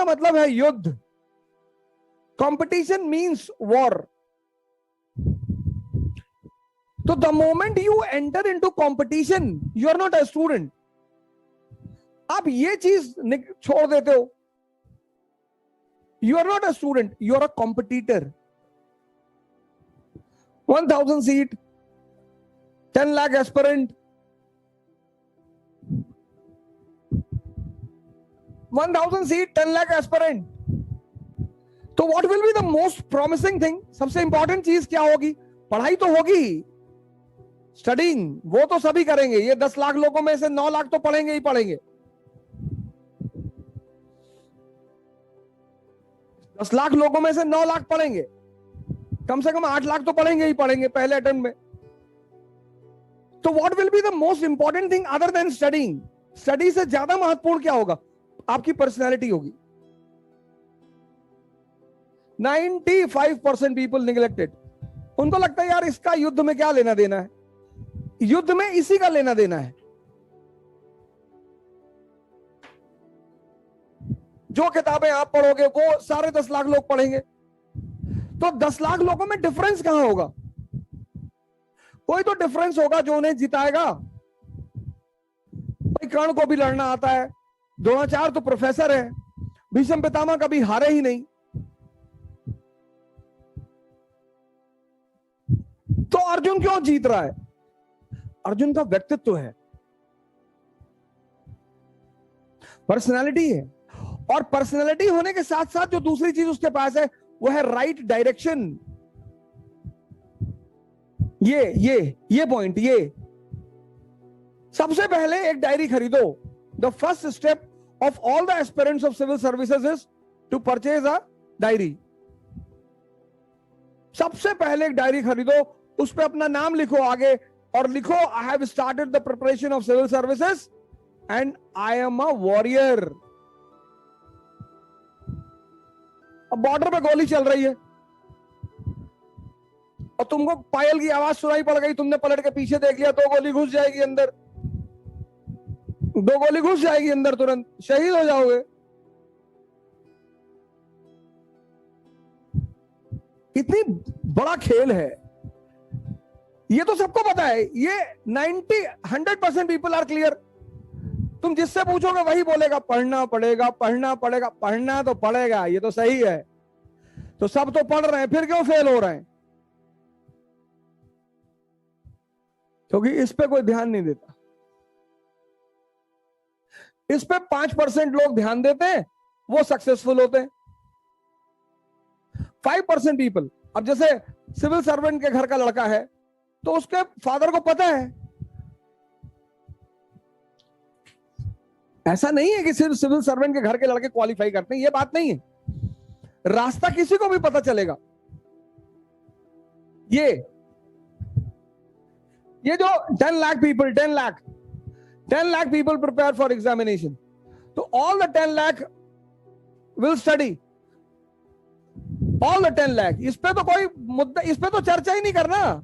मतलब है युद्ध। Competition means war. तो the moment you enter into competition you are not a student. आप ये चीज छोड़ देते हो, you are not a student, you are a competitor. 1000 seat, 10 lakh aspirant, 1000 seat, 10 lakh aspirant. तो what will be the most promising thing? सबसे important चीज क्या होगी? पढ़ाई तो होगी, स्टडिंग वो तो सभी करेंगे। ये 10 लाख लोगों में से 9 लाख तो पढ़ेंगे ही पढ़ेंगे। 10 लाख लोगों में से 9 लाख पढ़ेंगे, कम से कम 8 लाख तो पढ़ेंगे ही पढ़ेंगे पहले अटेम्प्ट में। तो what will be the most important thing other than studying? Study से ज्यादा महत्वपूर्ण क्या होगा? आपकी पर्सनैलिटी होगी। 95% पीपल निगलेक्टेड। उनको लगता है यार इसका युद्ध में क्या लेना देना है, युद्ध में इसी का लेना देना है। जो किताबें आप पढ़ोगे वो सारे 10 लाख लोग पढ़ेंगे। तो 10 लाख लोगों में डिफरेंस कहां होगा? कोई तो डिफरेंस होगा जो उन्हें जिताएगा। भाई कर्ण को भी लड़ना आता है, द्रोणाचार्य तो प्रोफेसर है, भीष्म पितामह कभी हारे ही नहीं। तो अर्जुन क्यों जीत रहा है? अर्जुन का व्यक्तित्व है, पर्सनालिटी है। और पर्सनालिटी होने के साथ साथ जो दूसरी चीज उसके पास है वो है राइट डायरेक्शन। ये पॉइंट, ये सबसे पहले एक डायरी खरीदो। The first step of all the aspirants of civil services is to purchase a diary. सबसे पहले एक डायरी खरीदो, उस पर अपना नाम लिखो आगे और लिखो I have started the preparation of civil services and I am a warrior. अब बॉर्डर पे गोली चल रही है और तुमको पायल की आवाज सुनाई पड़ गई, तुमने पलट के पीछे देख लिया, 2 गोली घुस जाएगी अंदर, 2 गोली घुस जाएगी अंदर, तुरंत शहीद हो जाओगे। इतनी बड़ा खेल है, ये तो सबको पता है। ये 100% पीपल आर क्लियर। तुम जिससे पूछोगे वही बोलेगा पढ़ना पड़ेगा, पढ़ना पड़ेगा। पढ़ना तो पड़ेगा, ये तो सही है। तो सब तो पढ़ रहे हैं, फिर क्यों फेल हो रहे हैं? क्योंकि इस पे कोई ध्यान नहीं देता। इस पे 5% लोग ध्यान देते हैं, वो सक्सेसफुल होते हैं। 5% पीपल, अब जैसे सिविल सर्वेंट के घर का लड़का है तो उसके फादर को पता है। ऐसा नहीं है कि सिर्फ सिविल सर्वेंट के घर के लड़के क्वालिफाई करते हैं, ये बात नहीं है। रास्ता किसी को भी पता चलेगा। ये जो 10 lakh people, 10 lakh people prepare for examination, तो all the 10 lakh will study, all the 10 lakh. इस पे तो कोई मुद्दा, इस पे तो चर्चा ही नहीं करना।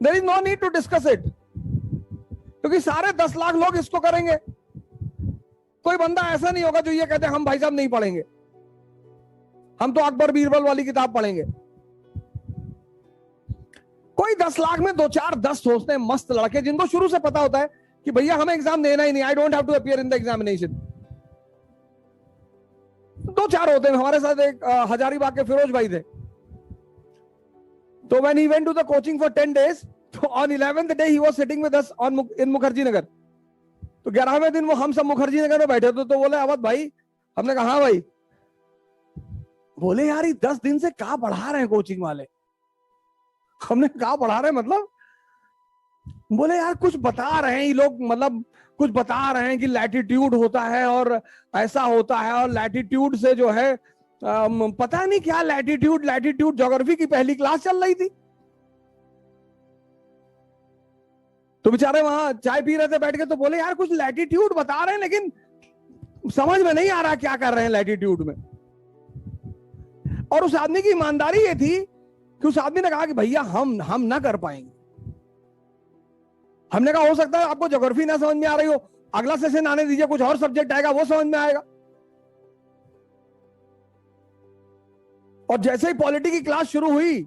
There is no need to discuss it, क्योंकि सारे 10 लाख लोग इसको करेंगे। कोई बंदा ऐसा नहीं होगा जो ये कहते हम भाई साहब नहीं पढ़ेंगे, हम तो अकबर बीरबल वाली किताब पढ़ेंगे। कोई 10 लाख में 2-4 10 सोचते हैं मस्त लड़के, जिनको शुरू से पता होता है कि भैया हमें एग्जाम देना ही नहीं, I don't have to appear in the examination. 2-4 होते हैं। हमारे साथ एक हजारीबाग के फिरोज भाई थे, तो when he went to the coaching for 10 days, तो on 11th day he was sitting with us in Mukherjee Nagar. तो 11वें दिन वो हम सब मुखर्जी नगर में बैठे थे, तो बोले अवध भाई, हमने कहा हाँ भाई। बोले यार ये 10 दिन से क्या पढ़ा रहे हैं कोचिंग वाले? हमने कहा पढ़ा रहे हैं मतलब? बोले यार कुछ बता रहे हैं ये लोग, मतलब कुछ बता रहे हैं कि लैटिट्यूड होता है और ऐसा होता है, और लैटिट्यूड से जो है पता नहीं क्या लैटिट्यूड ज्योग्राफी की पहली क्लास चल रही थी। तो बेचारे वहां चाय पी रहे थे बैठ के, तो बोले यार कुछ लैटिट्यूड बता रहे हैं लेकिन समझ में नहीं आ रहा क्या कर रहे हैं लैटिट्यूड में। और उस आदमी की ईमानदारी ये थी कि उस आदमी ने कहा कि भैया हम ना कर पाएंगे। हमने कहा हो सकता है आपको ज्योग्राफी ना समझ में आ रही हो, अगला सेशन आने दीजिए, कुछ और सब्जेक्ट आएगा वो समझ में आएगा। और जैसे ही पॉलिटी की क्लास शुरू हुई,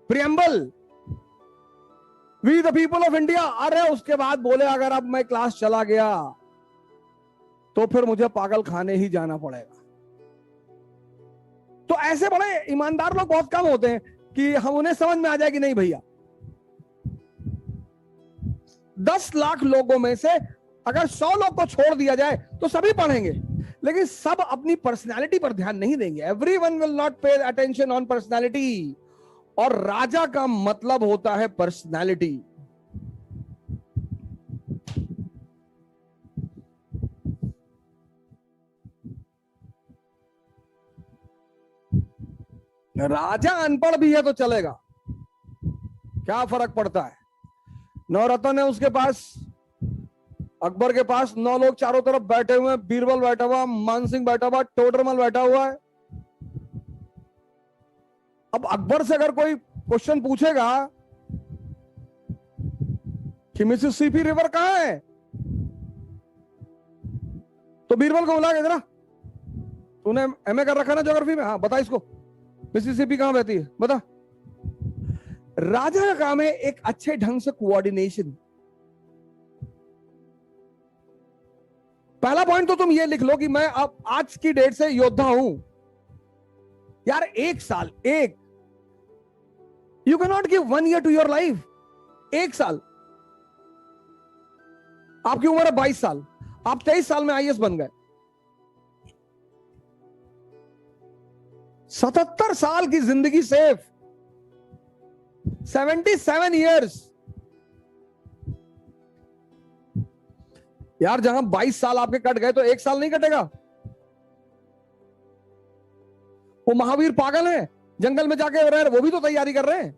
preamble, we the people of India, अरे उसके बाद बोले अगर अब मैं क्लास चला गया तो फिर मुझे पागल खाने ही जाना पड़ेगा। तो ऐसे बड़े ईमानदार लोग बहुत कम होते हैं कि हम उन्हें समझ में आ जाए कि नहीं भैया, 10 लाख लोगों में से अगर 100 लोग को छोड़ दिया जाए तो सभी पढ़ेंगे, लेकिन सब अपनी पर्सनालिटी पर ध्यान नहीं देंगे। Everyone will not pay attention on personality, और राजा का मतलब होता है पर्सनालिटी। राजा अनपढ़ भी है तो चलेगा, क्या फर्क पड़ता है। नवरत्न है उसके पास, अकबर के पास 9 लोग चारों तरफ बैठे हुए हैं, बीरबल बैठा हुआ, मानसिंह बैठा हुआ, टोडरमल बैठा हुआ है। अब अकबर से अगर कोई क्वेश्चन पूछेगा कि मिसिसिपी रिवर कहां है, तो बीरबल को बुला के, जरा तूने एमए कर रखा ना ज्योग्राफी में, हाँ बता इसको मिसिसिपी कहां बहती है बता। राजा का काम है एक अच्छे ढंग से कोऑर्डिनेशन। पहला पॉइंट तो तुम ये लिख लो कि मैं अब आज की डेट से योद्धा हूं। यार 1 साल, you can not give 1 year to your life. 1 साल, आपकी उम्र है 22 साल, आप 23 साल में आईएएस बन गए, 77 साल की जिंदगी सेफ, 77 ईयर्स। यार जहां 22 साल आपके कट गए तो 1 साल नहीं कटेगा। वो महावीर पागल है, जंगल में जाके रह रहे, वो भी तो तैयारी कर रहे हैं,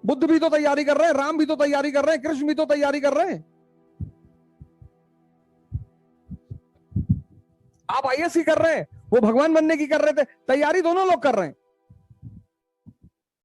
बुद्ध भी तो तैयारी कर रहे हैं, राम भी तो तैयारी कर रहे हैं, कृष्ण भी तो तैयारी कर रहे हैं। आप आईएएस की कर रहे हैं, वो भगवान बनने की कर रहे थे, तैयारी दोनों लोग कर रहे हैं।